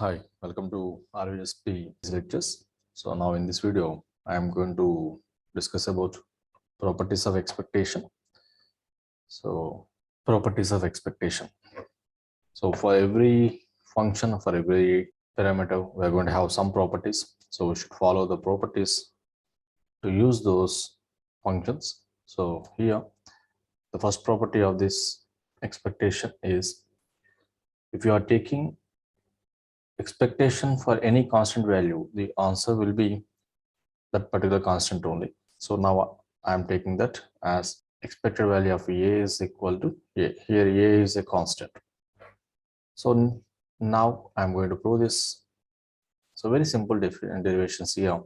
Hi, welcome to RVSP lectures. So now in this video, I am going to discuss about properties of expectation. So properties of expectation. So for every function, for every parameter, we are going to have some properties. So we should follow the properties to use those functions. So here, the first property of this expectation is if you are taking expectation for any constant value, the answer will be that particular constant only. So now I am taking that as expected value of A is equal to A. Here A is a constant. So now I'm going to prove this. So very simple derivations here.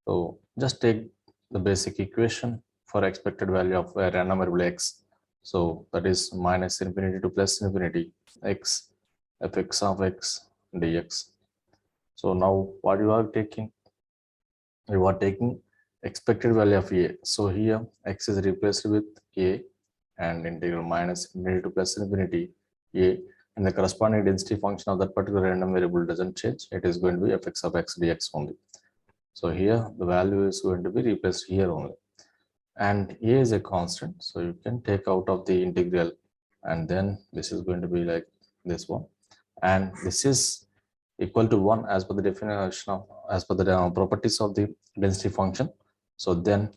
So just take the basic equation for expected value of a random variable x. So that is minus infinity to plus infinity x fx of x dx. So now what you are taking? You are taking expected value of a. So here x is replaced with a and integral minus infinity to plus infinity a, and the corresponding density function of that particular random variable doesn't change. It is going to be fx of x dx only. So here the value is going to be replaced here only, and a is a constant, so you can take out of the integral, and then this is going to be like this one, and this is equal to 1 as per the definition of as per the properties of the density function. So then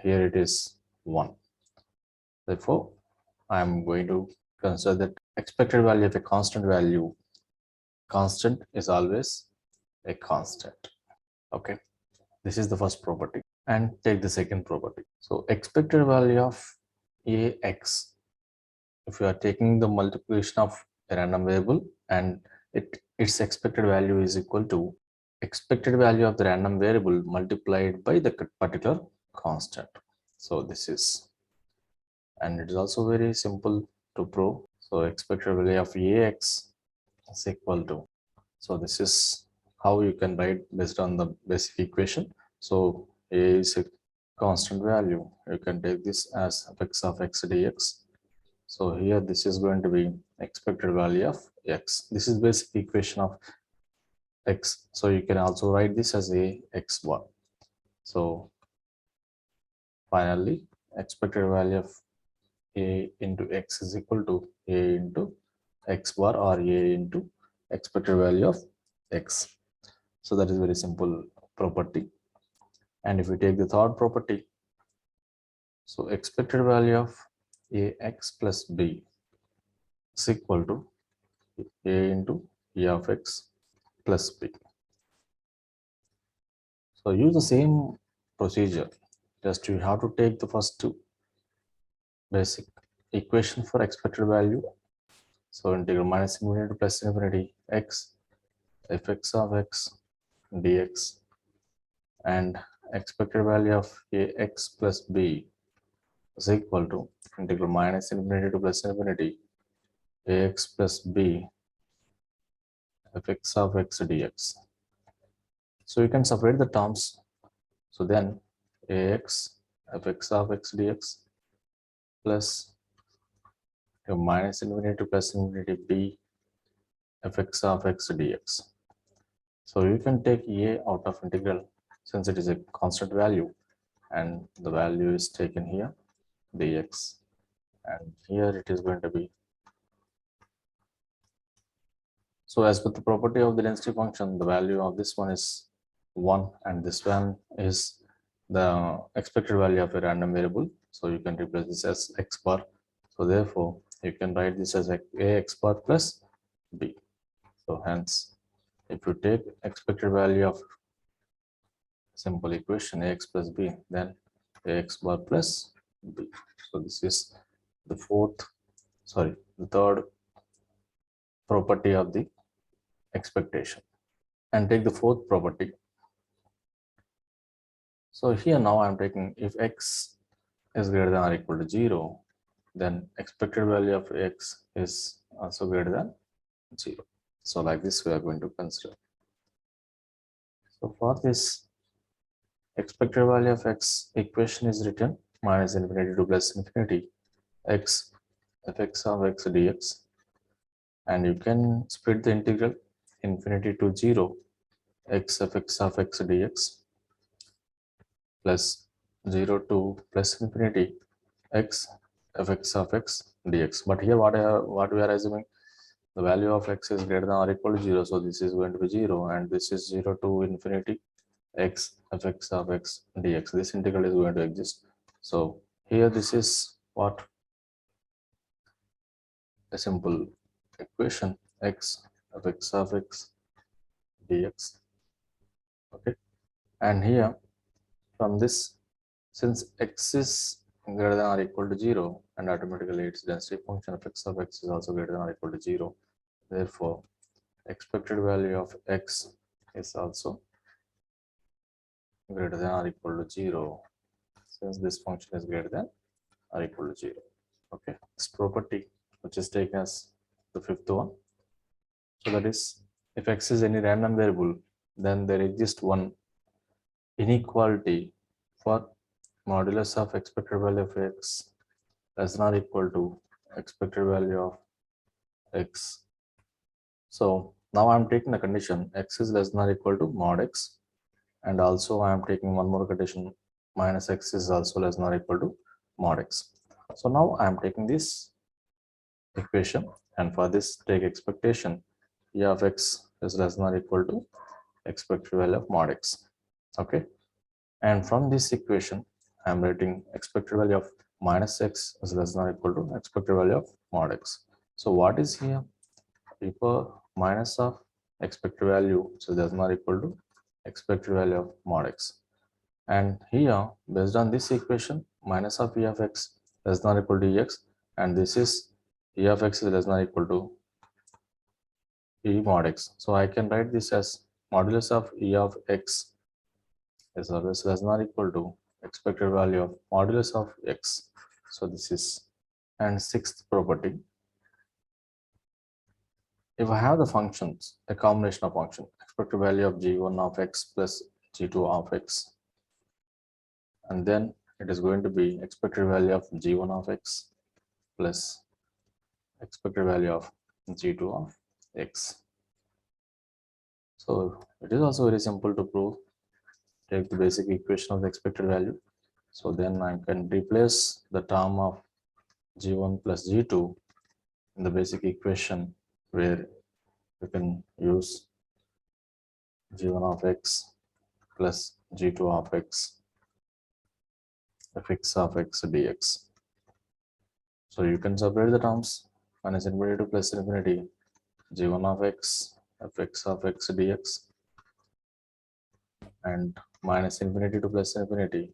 here it is 1. Therefore I am going to consider that expected value of a constant value, constant is always a constant. Okay, this is the first property. And take the second property. So expected value of ax, if you are taking the multiplication of a random variable and its expected value is equal to expected value of the random variable multiplied by the particular constant. So this is, and it is also very simple to prove. So expected value of ax is equal to, so this is how you can write based on the basic equation. So a is a constant value, you can take this as fx of x dx. So here this is going to be expected value of x. This is basic equation of x. So you can also write this as a x1. So finally expected value of a into x is equal to a into x bar, or a into expected value of x. So that is very simple property. And if we take the third property, so expected value of ax plus b is equal to a into e of x plus b. So use the same procedure. Just you have to take the first two basic equation for expected value. So integral minus infinity to plus infinity x fx of x dx, and expected value of ax plus b is equal to integral minus infinity to plus infinity ax plus b fx of x dx. So you can separate the terms. So then ax fx of x dx plus minus infinity to plus infinity b fx of x dx. So you can take a out of integral since it is a constant value, and the value is taken here dx, and here it is going to be. So as per the property of the density function, the value of this one is 1 and this one is the expected value of a random variable. So you can replace this as x bar. So therefore you can write this as a x bar plus b. So hence if you take expected value of simple equation ax plus b, then ax bar plus b. So this is the third property of the expectation. And take the fourth property. So here now I'm taking, if x is greater than or equal to 0, then expected value of x is also greater than 0. So like this we are going to consider. So for this expected value of x equation is written minus infinity to plus infinity x fx of x dx, and you can split the integral infinity to 0 x fx of x dx plus 0 to plus infinity x fx of x dx. But here what we are assuming, the value of x is greater than or equal to 0, so this is going to be 0, and this is 0 to infinity x fx of x dx. This integral is going to exist. So here this is what a simple equation, x fx of x dx. Okay, and here from this, since x is greater than or equal to 0, and automatically its density function of x of x is also greater than or equal to 0, therefore expected value of x is also greater than or equal to 0, since this function is greater than or equal to 0. Okay, this property which is taken as the fifth one. So that is, if x is any random variable, then there exists one inequality for modulus of expected value of x less than or equal to expected value of x. So now I'm taking the condition x is less than or equal to mod x, and also I am taking one more condition, minus x is also less than or equal to mod x. So now I am taking this equation, and for this take expectation e of x is less than or equal to expected value of mod x. Okay, and from this equation I am writing expected value of minus x is less than or equal to expected value of mod x. So what is here? Minus of expected value, so less than or equal to expected value of mod x. And here, based on this equation, minus of e of x less than or equal to ex, and this is e of x is less than or equal to e mod x. So I can write this as modulus of e of x is always less than or equal to expected value of modulus of x. So this is, and sixth property, if I have the functions, a combination of function, expected value of g1 of x plus g2 of x, and then it is going to be expected value of g1 of x plus expected value of g2 of x. So it is also very simple to prove. Take the basic equation of the expected value. So then I can replace the term of g1 plus g2 in the basic equation, where you can use g1 of x plus g2 of x fx of x dx. So you can separate the terms, minus infinity to plus infinity, g1 of x fx of x dx, and minus infinity to plus infinity,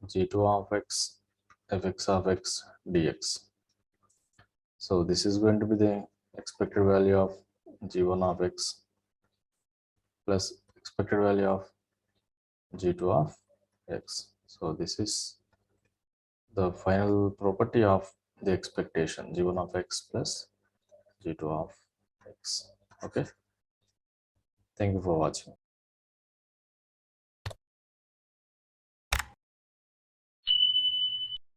g2 of x fx of x dx. So this is going to be the expected value of g1 of x plus expected value of g2 of x. So this is the final property of the expectation, g1 of x plus g2 of x. Okay, thank you for watching.